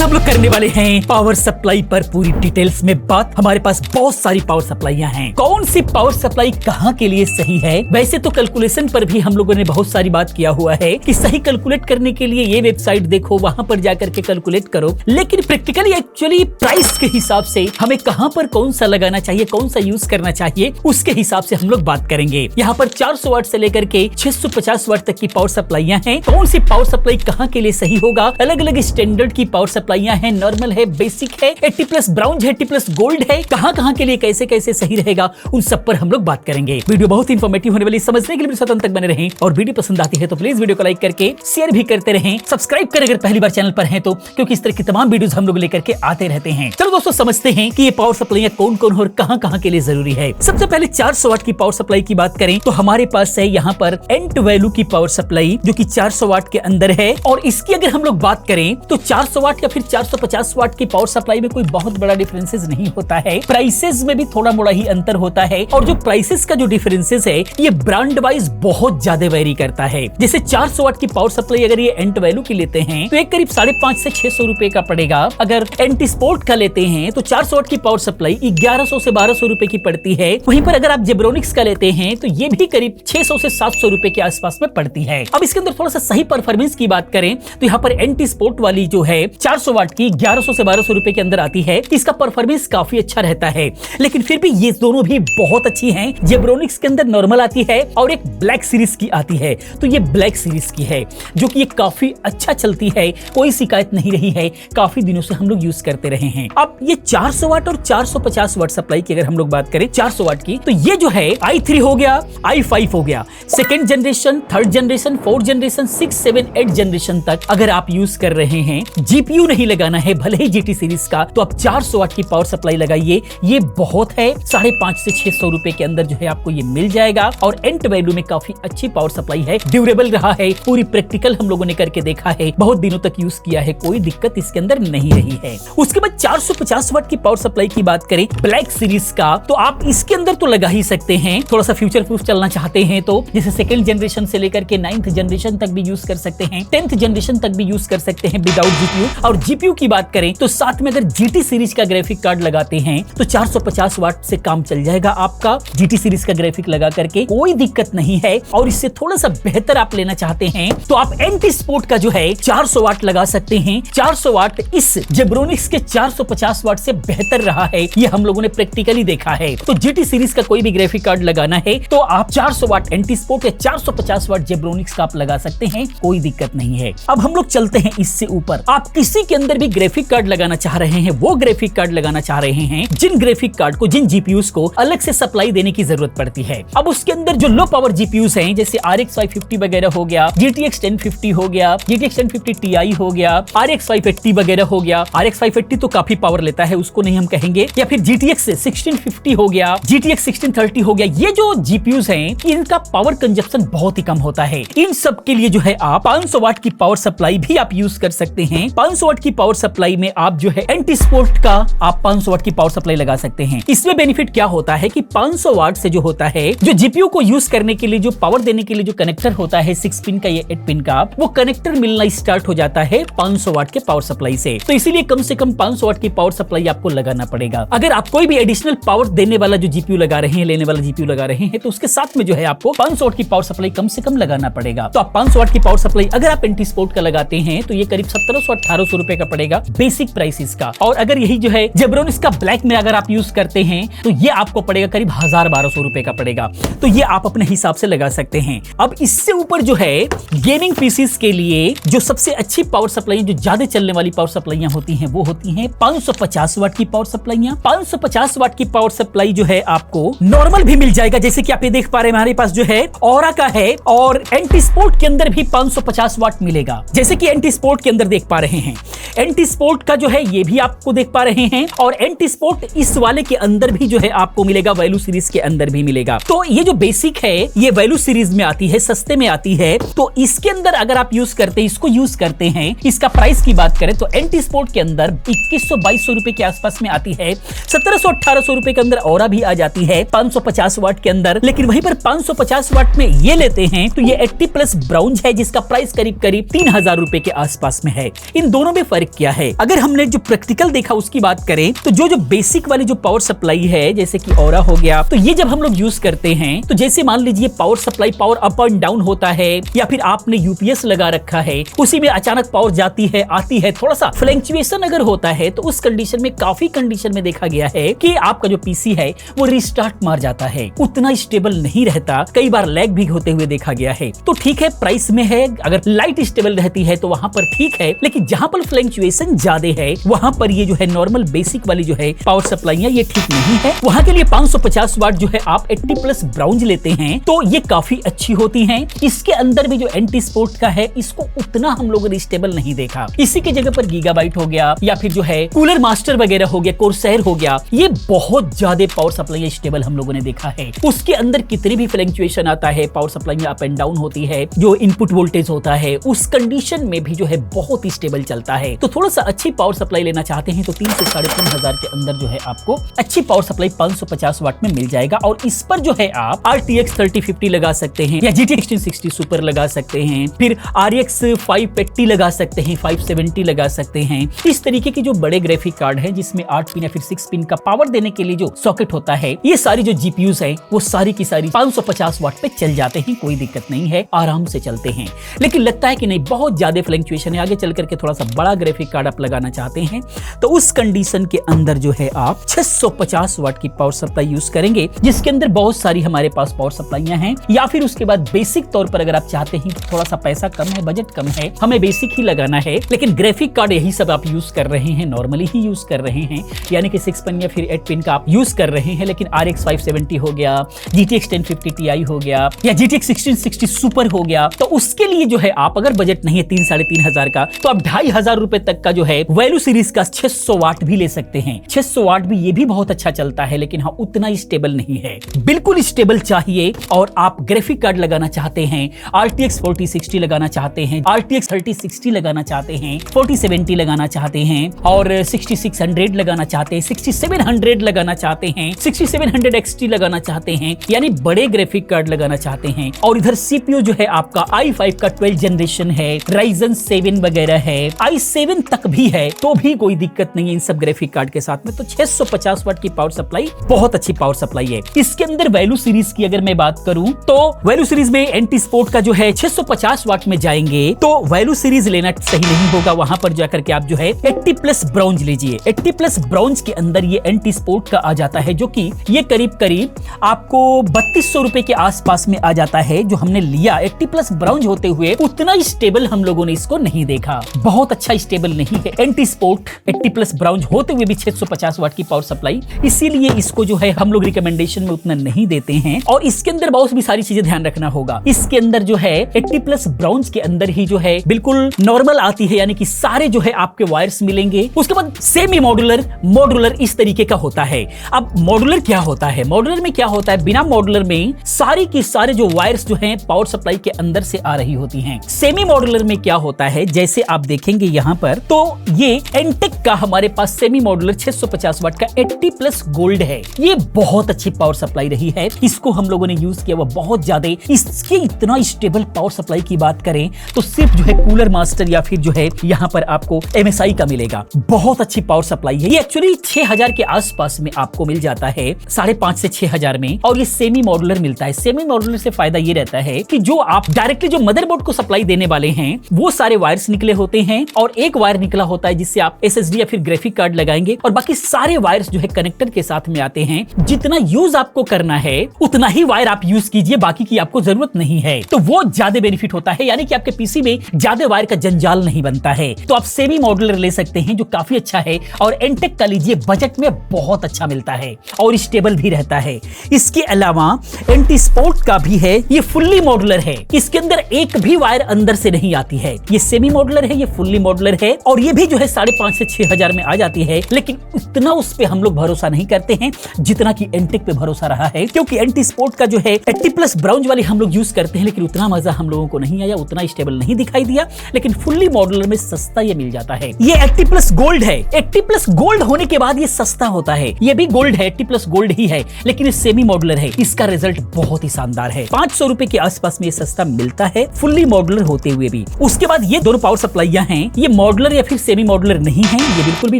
आज हम लोग करने वाले हैं पावर सप्लाई पर पूरी डिटेल्स में बात। हमारे पास बहुत सारी पावर सप्लाईयां हैं, कौन सी पावर सप्लाई कहां के लिए सही है। वैसे तो कैलकुलेशन पर भी हम लोगों ने बहुत सारी बात किया हुआ है कि सही कैलकुलेट करने के लिए ये वेबसाइट देखो, वहां पर जाकर के कैलकुलेट करो, लेकिन प्रैक्टिकली एक्चुअली प्राइस के हिसाब से हमें कहां पर कौन सा लगाना चाहिए, कौन सा यूज करना चाहिए, उसके हिसाब से हम लोग बात करेंगे। यहाँ पर 400 वाट से लेकर के 650 वाट तक की पावर सप्लाईयां हैं। कौन सी पावर सप्लाई कहां के लिए सही होगा, अलग अलग स्टैंडर्ड की पावर सप्लाईयां हैं, नॉर्मल है, बेसिक है, 80+ ब्राउन है, 80+ गोल्ड है, कहां के लिए कैसे कैसे सही रहेगा, उन सब पर हम लोग बात करेंगे। वीडियो बहुत ही इंफॉर्मेटिव होने वाली, समझने के लिए साथ अंत तक बने रहें और वीडियो पसंद आती है तो प्लीज वीडियो को लाइक करके शेयर भी करते रहें, सब्सक्राइब करें अगर पहली बार चैनल पर हैं तो, क्योंकि इस तरह की तमाम वीडियोस हम लोग लेकर के आते रहते हैं। चलो दोस्तों समझते हैं कि ये पावर सप्लाईयां कौन कौन और कहां के लिए जरूरी है। सबसे पहले 400 वाट की पावर सप्लाई की बात करें तो हमारे पास है यहाँ पर एंट वैल्यू की पावर सप्लाई जो कि 400 वाट के अंदर है। और इसकी अगर हम लोग बात करें तो 400 वाट या फिर 450 वाट की पावर सप्लाई में कोई बहुत बड़ा डिफरेंसेस नहीं होता है, प्राइसेस में भी थोड़ा मोड़ा ही अंतर होता है। और जो प्राइसेस का जो डिफरेंसेस है ये ब्रांड वाइज बहुत ज्यादा वेरी करता है। जैसे 400 वाट की पावर सप्लाई अगर ये एंट वैल्यू की लेते हैं तो एक करीब 550 से 600 रुपए का पड़ेगा। अगर एंटी स्पोर्ट का लेते हैं तो 400 वाट की पावर सप्लाई 1100 से 1200 रुपए की पड़ती है। वहीं पर अगर आप जेब्रोनिक्स का लेते हैं तो ये भी करीब 600 से 700 रुपए के आसपास में पड़ती है। अब इसके अंदर थोड़ा सा सही परफॉर्मेंस की बात करें तो यहाँ पर एंटी स्पोर्ट वाली जो है 400 वाट की 1100 से 1200 रुपए के अंदर आती है। इसका परफॉर्मेंस काफी अच्छा रहता है, लेकिन फिर भी ये दोनों भी बहुत अच्छी हैं। जेब्रोनिक्स के अंदर नॉर्मल आती है और एक ब्लैक सीरीज की आती है, तो ये ब्लैक सीरीज की है जो कि ये काफी अच्छा चलती है, कोई शिकायत नहीं रही है, काफी दिनों से हम लोग यूज करते रहे हैं। अब ये 400 वाट और 450 वाट सप्लाई की अगर हम लोग बात करें 400 वाट की तो ये जो है i3 हो गया, i5 हो गया, second generation, third generation, fourth generation, 6, 7, 8 generation तक अगर आप यूज कर रहे हैं, जीपीयू नहीं लगाना है भले ही जीटी सीरीज का, तो आप 400 वाट की पावर सप्लाई लगाइए। ये बहुत है, 550 से 600 रुपए के अंदर जो है आपको ये मिल जाएगा। और एंट वैल्यू में काफी अच्छी पावर सप्लाई है, ड्यूरेबल रहा है, पूरी प्रैक्टिकल हम लोगों ने करके देखा है, बहुत दिनों तक यूज किया है, कोई दिक्कत इसके अंदर नहीं रही है। उसके बाद 450 वाट की पावर सप्लाई की बात करें ब्लैक सीरीज का, तो आप इसके अंदर तो लगा ही सकते हैं, थोड़ा सा फ्यूचर प्रूफ चलना चाहते हैं तो, जैसे सेकंड जनरेशन से लेकर के 9th जनरेशन तक भी यूज कर सकते हैं, 10th जनरेशन तक भी यूज कर सकते हैं विदाउट जीपीयू। और जीपीयू की बात करें तो साथ में अगर जीटी सीरीज का ग्राफिक कार्ड लगाते हैं तो 450 वाट से काम चल जाएगा आपका, जीटी सीरीज का ग्राफिक लगा करके कोई दिक्कत नहीं है। और इससे थोड़ा सा बेहतर आप लेना चाहते हैं तो आप एंटी स्पोर्ट का जो है 400 वाट लगा सकते हैं। 400 वाट इस जेब्रोनिक्स के 450 वाट से बेहतर रहा है, ये हम लोगों ने प्रैक्टिकली देखा है। तो जीटी सीरीज का कोई भी ग्राफिक कार्ड लगाना है तो आप 400 वाट एंटी स्पोर्ट या 450 वाट जेब्रोनिक्स का आप लगा सकते हैं, कोई दिक्कत नहीं है। अब हम लोग चलते हैं इससे ऊपर, आप किसी के अंदर भी ग्राफिक कार्ड लगाना चाह रहे हैं, वो ग्राफिक कार्ड लगाना चाह रहे हैं जिन ग्राफिक कार्ड को, जिन जीपीयूज को अलग से सप्लाई देने की जरूरत पड़ती है। अब उसके अंदर जो लो पावर जीपीयूज हैं जैसे RX 550 वगैरह हो गया, GTX 1050 हो गया, GTX 1050 Ti हो गया, RX 580 वगैरह हो गया। RX 580 तो काफी पावर लेता है, उसको नहीं हम कहेंगे, या फिर GTX 1650 हो गया, GTX 1630 हो गया। ये जो जीपीयूज हैं इनका पावर कंजप्शन बहुत ही कम होता है। इन सब के लिए जो है आप 500 वाट की पावर सप्लाई भी आप यूज कर सकते हैं। 500 वाट की पावर सप्लाई में आप जो है एंटी स्पोर्ट का आप 500 वाट की पावर सप्लाई लगा सकते हैं। इसमें बेनिफिट क्या होता है कि 500 वाट से जो होता है, जो जीपीयू को यूज करने के लिए, जो पावर देने के लिए जो कनेक्टर होता है 6 पिन का या 8 पिन का, वो कनेक्टर मिलना स्टार्ट हो जाता है 500 वाट के पावर सप्लाई से। तो इसीलिए कम से कम 500 वाट की पावर सप्लाई आपको लगाना पड़ेगा। अगर आप कोई भी एडिशनल पावर देने वाला जो जीपीयू लगा रहे हैं, लेने वाला जीपीयू लगा रहे हैं, तो उसके साथ में जो है आपको 500 वाट की पावर सप्लाई कम से कम लगाना पड़ेगा। तो आप 500 वाट की पावर सप्लाई अगर आप एंटी स्पोर्ट का लगाते हैं तो ये करीब 1700-1800 रुपए का पड़ेगा बेसिक प्राइस इसका। और अगर यही जो है जेब्रोनिक्स का ब्लैक में अगर आप यूज करते हैं तो ये आपको पड़ेगा करीब 1000-1200 रुपए का पड़ेगा। तो ये आप अपने हिसाब से लगा सकते हैं। अब इससे ऊपर जो है गेमिंग पीसीस के लिए जो सबसे अच्छी पावर सप्लाई, जो ज्यादा चलने वाली पावर सप्लाईयां होती हैं, वो होती हैं 550 वाट की पावर सप्लाईयां। 550 वाट की पावर सप्लाई जो है आपको नॉर्मल भी मिल जाएगा, जैसे कि आप ये देख पा रहे हैं हमारे पास जो है ऑरा का है, और एंटी स्पोर्ट के अंदर भी 550 वाट मिलेगा, जैसे कि एंटी स्पोर्ट के अंदर देख पा रहे हैं। एंटी स्पोर्ट का जो है ये भी आपको देख पा रहे हैं, और एंटी स्पोर्ट इस वाले के अंदर भी जो है आपको मिलेगा, वैल्यू सीरीज के अंदर भी मिलेगा। तो ये जो बेसिक है ये वैल्यू सीरीज में आती है, सस्ते में आती है। तो इसके अंदर अगर आप यूज करते हैं, इसको यूज करते हैं, इसका प्राइस की बात करें तो एंटी स्पोर्ट के अंदर 2100-2200 रुपए के आसपास में आती है। 1700-1800 रुपए के अंदर और भी आ जाती है 550 वाट के अंदर। लेकिन वहीं पर 550 वाट में ये लेते हैं तो ये 80+ ब्राउन है, जिसका प्राइस करीब 3000 रुपए के आसपास में है। इन दोनों में पे फर्क क्या है। अगर हमने जो प्रैक्टिकल देखा उसकी बात करें तो जो बेसिक वाली जो पावर सप्लाई है, जैसे कि ऑरा हो गया, तो ये जब हम लोग यूज करते हैं तो जैसे मान लीजिए power supply power up and down होता है, या फिर आपने यूपीएस लगा रखा है, उसी में अचानक पावर जाती है आती है, थोड़ा सा फ्लक्चुएशन अगर होता है तो उस कंडीशन में, काफी कंडीशन में देखा गया है कि आपका जो पीसी है वो रिस्टार्ट मार जाता है, उतना स्टेबल नहीं रहता, कई बार लैग भी होते हुए देखा गया है। तो ठीक है, प्राइस में है, अगर लाइट स्टेबल रहती है तो वहां पर ठीक है, लेकिन जहां पर फ्लक्चुएशन ज्यादा है वहां पर ये जो है नॉर्मल बेसिक वाली जो है पावर सप्लाई ये ठीक नहीं है। वहां के लिए 550 वाट जो है आप 80 प्लस ब्राउन्ज लेते हैं तो ये काफी अच्छी होती हैं। इसके अंदर भी जो एंटी स्पोर्ट का है, इसको उतना हम लोगों ने स्टेबल नहीं देखा। इसी की जगह पर गीगाबाइट हो गया, या फिर जो है कूलर मास्टर वगैरह हो गया, कोरसैर हो गया, ये बहुत ज्यादा पावर सप्लाई स्टेबल हम लोगों ने देखा है। उसके अंदर कितनी भी फ्लक्चुएशन आता है, पावर सप्लाई में अप एंड डाउन होती है, जो इनपुट वोल्टेज होता है उस कंडीशन में भी जो है बहुत ही स्टेबल चलता है। तो थोड़ा सा अच्छी पावर सप्लाई लेना चाहते हैं तो 3 से 3,500 के अंदर जो है आपको अच्छी पावर सप्लाई 550 वाट में मिल जाएगा। और इस पर जो है आप RTX 3050 लगा सकते हैं, या GTX 1660 सुपर लगा सकते हैं, फिर RX 580 लगा सकते हैं, 570 लगा सकते हैं। इस तरीके के जो बड़े ग्राफिक कार्ड है जिसमें 8 पिन या फिर 6 पिन का पावर देने के लिए जो सॉकेट होता है, ये सारी जो GPUs है वो सारी की सारी 550 वाट पे चल जाते हैं, कोई दिक्कत नहीं है, आराम से चलते हैं। लेकिन लगता है कि नहीं, बहुत ज्यादा फ्लक्चुएशन है, आगे चल करके थोड़ा सा बड़ा ग्राफिक कार्ड आप लगाना चाहते हैं तो उस कंडीशन के अंदर जो है आप 650 वाट की पावर सप्लाई यूज करेंगे, जिसके अंदर बहुत सारी हमारे पास पावर सप्लाईयां हैं। या फिर उसके बाद बेसिक तौर पर अगर आप चाहते हैं थोड़ा सा पैसा कम है, बजट कम है, हमें बेसिक ही लगाना है, लेकिन ग्राफिक कार्ड यही सब आप यूज कर रहे हैं, नॉर्मली ही यूज कर रहे हैं, यानी कि 6 पिन या फिर 8 पिन का आप यूज कर रहे हैं, लेकिन RX 570 हो गया, GTX 1050 Ti हो गया, या GTX 1660 सुपर हो गया, तो उसके लिए जो है आप अगर बजट नहीं है 3-3,500 का, तो आप 2,500 रुपए तक का जो है वैल्यू सीरीज का 600 वाट भी ले सकते हैं। 600 वाट भी ये भी बहुत अच्छा चलता है, लेकिन हाँ उतना स्टेबल नहीं है, बिल्कुल स्टेबल चाहिए। और आप ग्राफिक कार्ड लगाना चाहते हैं, RTX 4060 लगाना चाहते हैं, RTX 3060 लगाना चाहते हैं, 4070 लगाना चाहते हैं, और 6600 लगाना चाहते हैं, 6700 लगाना चाहते हैं, 6700 XT लगाना चाहते हैं, यानी बड़े ग्राफिक कार्ड लगाना चाहते हैं। और इधर CPU जो है आपका i5 का 12 जनरेशन है, Ryzen 7 वगैरह है, i7 तक भी है, तो भी कोई दिक्कत नहीं है इन सब ग्राफिक कार्ड के साथ में। तो 650 वाट की पावर सप्लाई बहुत अच्छी पावर सप्लाई है। इसके अंदर वैल्यू सीरीज की अगर मैं बात करूं तो वैल्यू सीरीज में एंटी स्पोर्ट का जो है 650 वाट में जाएंगे तो वैल्यू सीरीज लेना सही नहीं होगा। वहां पर जाकर के आप जो है 80 प्लस ब्रॉन्ज लीजिए। 80 प्लस ब्रॉन्ज के अंदर ये एंटी स्पोर्ट का आ जाता है, जो कि ये करीब करीब आपको 3200 रुपए के आसपास में आ जाता है। जो हमने लिया 80 प्लस ब्रॉन्ज होते हुए उतना स्टेबल हम लोगों ने इसको नहीं देखा, बहुत अच्छा स्टेबल नहीं है एंटी स्पोर्ट 80 प्लस ब्राउन होते हुए भी 650 वाट की पावर सप्लाई, इसीलिए इसको जो है हम लोग रिकमेंडेशन में उतना नहीं देते हैं। और इसके अंदर बहुत भी सारी चीजें ध्यान रखना होगा। इसके अंदर जो है 80 प्लस ब्राउन के अंदर ही जो है बिल्कुल नॉर्मल आती है, यानी कि सारे जो है आपके वायर्स मिलेंगे। उसके बाद सेमी मॉड्यूलर, मॉड्यूलर इस तरीके का होता है। अब मॉड्यूलर क्या होता है, मॉड्यूलर में क्या होता है, बिना मॉड्यूलर में सारी की सारे जो वायर्स जो है पावर सप्लाई के अंदर से आ रही होती हैं। सेमी मॉड्यूलर में क्या होता है, जैसे आप देखेंगे यहां पर, तो ये एंटेक का हमारे पास सेमी मॉड्यूलर 650 वाट का 80 प्लस गोल्ड है। ये बहुत अच्छी पावर सप्लाई रही है, इसको हम लोगों ने यूज किया, वो बहुत ज्यादा। इसके इतना स्टेबल पावर सप्लाई की बात करें तो सिर्फ जो है कूलर मास्टर या फिर जो है यहां पर आपको MSI का मिलेगा। बहुत अच्छी पावर सप्लाई है। ये एक्चुअली 6000 के आसपास में आपको मिल जाता है, 5,500 से 6000 में, और ये सेमी मॉड्यूलर मिलता है। सेमी मॉड्यूलर से फायदा ये रहता है कि जो आप डायरेक्टली जो मदरबोर्ड को सप्लाई देने वाले हैं वो सारे वायर्स निकले होते हैं, और एक वायर निकला होता है जिससे आप SSD या फिर ग्राफिक कार्ड लगाएंगे, और बाकी सारे वायर्स जो है कनेक्टर के साथ में आते हैं। जितना यूज आपको करना है उतना ही वायर आप यूज कीजिए, बाकी की आपको जरूरत नहीं है, तो वो ज्यादा बेनिफिट होता है, यानी कि आपके पीसी में ज्यादा वायर का जंजाल नहीं बनता है। तो आप सेमी मॉड्यूलर ले सकते हैं जो काफी अच्छा है, और एंटेक का लीजिए, बजट में बहुत अच्छा मिलता है और स्टेबल भी रहता है। इसके अलावा एंटी स्पोर्ट का भी है, ये फुल्ली मॉड्यूलर है, इसके अंदर एक भी वायर अंदर से नहीं आती है। ये सेमी मॉड्यूलर है, ये फुल्ली मॉड्यूलर है, और ये भी जो है 5,500 से 6,000 में आ जाती है। लेकिन उतना उस पे हम लोग भरोसा नहीं करते हैं जितना कि एंटेक पे भरोसा रहा है, क्योंकि एंटी स्पोर्ट का जो है 80 प्लस ब्राउन वाली हम लोग यूज करते हैं, लेकिन उतना मजा हम लोगों को नहीं आया, उतना स्टेबल नहीं दिखाई दिया। लेकिन फुल्ली मॉड्यूलर में सस्ता ये मिल जाता है। ये 80 प्लस गोल्ड है, 80 प्लस गोल्ड होने के बाद ये सस्ता होता है। ये भी गोल्ड है, 80 प्लस गोल्ड ही है, लेकिन ये सेमी मॉड्यूलर है। इसका रिजल्ट बहुत ही शानदार है। 500 रुपए के आसपास में ये सस्ता मिलता है फुल्ली मॉड्यूलर होते हुए भी। उसके बाद ये दोनों पावर सप्लाईयां हैं, ये मॉडुलर या फिर सेमी मॉडुलर नहीं है, ये बिल्कुल भी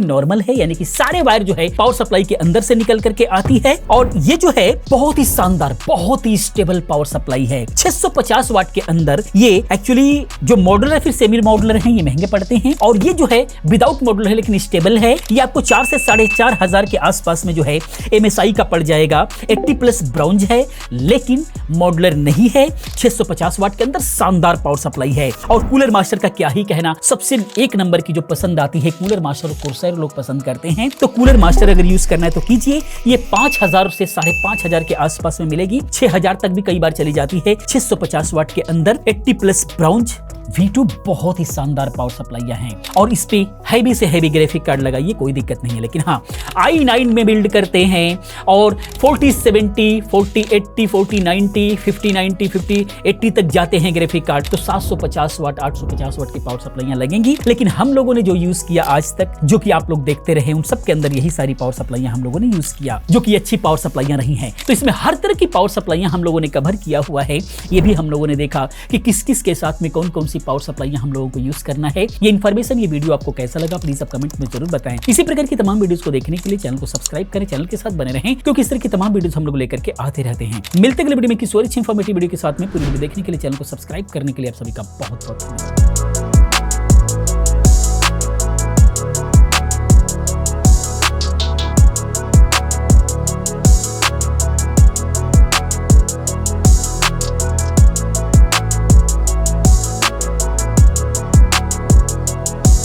नॉर्मल है, यानी कि सारे वायर जो है पावर सप्लाई के अंदर से निकल करके आती है। और ये जो है बहुत ही शानदार, बहुत ही स्टेबल पावर सप्लाई है। 650 वाट के अंदर ये एक्चुअली जो मॉडुलर फिर सेमी मॉडुलर हैं ये महंगे पड़ते हैं, और ये जो है विदाउट मॉडुलर है लेकिन स्टेबल है। ये आपको 4 से 4,500 के आसपास में जो है MSI का पड़ जाएगा। 80+ ब्राउन्ज है लेकिन मॉडुलर नहीं है। 650 वाट के अंदर शानदार पावर सप्लाई है। और कूलर मास्टर का क्या ही कहना, सबसे एक नंबर की जो पसंद आती है कूलर मास्टर और कोर्सर लोग पसंद करते हैं। तो कूलर मास्टर अगर यूज करना है तो कीजिए। ये 5,000 से 5,500 के आसपास में मिलेगी। 6,000 तक भी कई बार चली जाती है। 650 वाट के अंदर 80+ ब्राउन्ज V2 बहुत ही शानदार पावर सप्लाइयां हैं। और इस पे हैवी से हैवी ग्राफिक कार्ड लगाइए, कोई दिक्कत नहीं है। लेकिन हाँ, i9 में बिल्ड करते हैं और 4070, 4080, 4090, 5090, 5080 तक जाते हैं ग्राफिक कार्ड, तो 750 वाट 850 वाट की पावर सप्लाइयां लगेंगी। लेकिन हम लोगों ने जो यूज किया आज तक, जो कि आप लोग देखते रहे, उन सब के अंदर यही सारी पावर सप्लाइयां हम लोगों ने यूज किया, जो कि अच्छी पावर सप्लाइयां रही हैं। तो इसमें हर तरह की पावर सप्लाइयां हम लोगों ने कवर किया हुआ है। ये भी हम लोगों ने देखा कि किस किस के साथ में कौन कौन सी पावर सप्लाई हम लोगों को यूज करना है। ये इन्फॉर्मेशन, ये वीडियो आपको कैसा लगा प्लीज आप कमेंट में जरूर बताएं। इसी प्रकार की तमाम वीडियोस को देखने के लिए चैनल को सब्सक्राइब करें, चैनल के साथ बने रहें, क्योंकि इस तरह की तमाम वीडियोस हम लोग लेकर के आते रहते हैं। मिलते हैं अगले वीडियो में किसी और अच्छी इंफॉर्मेटिव वीडियो के साथ में। पूरी वीडियो देखने के लिए चैनल को सब्सक्राइब करने के लिए आप सभी का बहुत बहुत धन्यवाद।